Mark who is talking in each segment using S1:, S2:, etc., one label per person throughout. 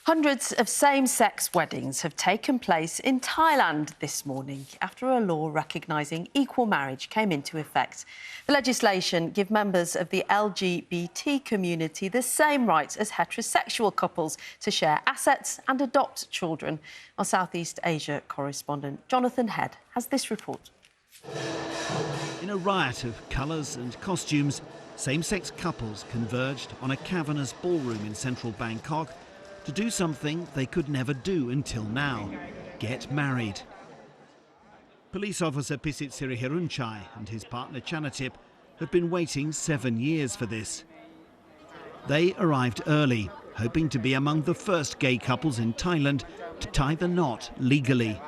S1: Hundreds of same-sex weddings have taken place in Thailand this morning after a law recognising equal marriage came into effect. The legislation gives members of the LGBT community the same rights as heterosexual couples to share assets and adopt children. Our Southeast Asia correspondent Jonathan Head has this report.
S2: In a riot of colours and costumes, same-sex couples converged on a cavernous ballroom in central Bangkok to do something they could never do until now: get married. Police officer Apiwatsayree and his partner Panatkool have been waiting 7 years for this. They arrived early, hoping to be among the first gay couples in Thailand to tie the knot legally.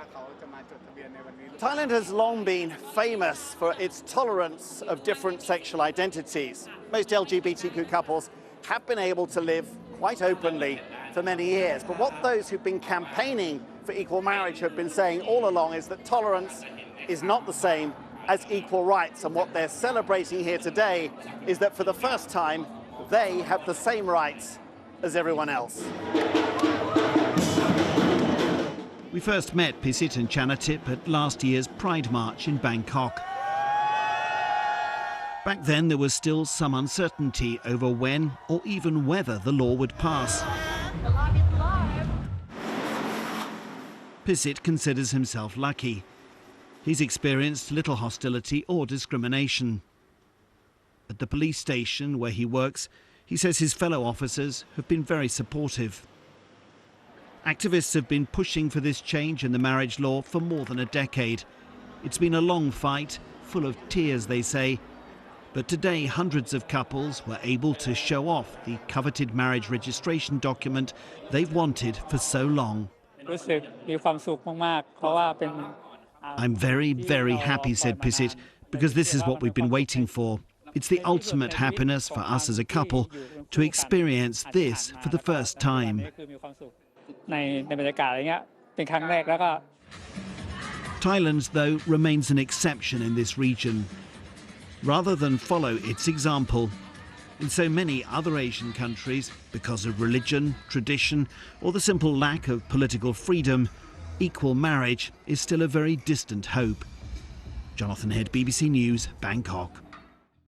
S3: Thailand has long been famous for its tolerance of different sexual identities. Most LGBTQ couples have been able to live quite openly for many years. But what those who've been campaigning for equal marriage have been saying all along is that tolerance is not the same as equal rights. And what they're celebrating here today is that for the first time, they have the same rights as everyone else.
S2: We first met Pisit and Chanatip at last year's Pride March in Bangkok. Back then, there was still some uncertainty over when or even whether the law would pass. Pisit considers himself lucky. He's experienced little hostility or discrimination. At the police station where he works, he says his fellow officers have been very supportive. Activists have been pushing for this change in the marriage law for more than a decade. It's been a long fight, full of tears, they say. But today, hundreds of couples were able to show off the coveted marriage registration document they've wanted for so long. I'm very, very happy, said Pisit, because this is what we've been waiting for. It's the ultimate happiness for us as a couple to experience this for the first time. Thailand, though, remains an exception in this region. Rather than follow its example, in so many other Asian countries, because of religion, tradition, or the simple lack of political freedom, equal marriage is still a very distant hope. Jonathan Head, BBC News, Bangkok.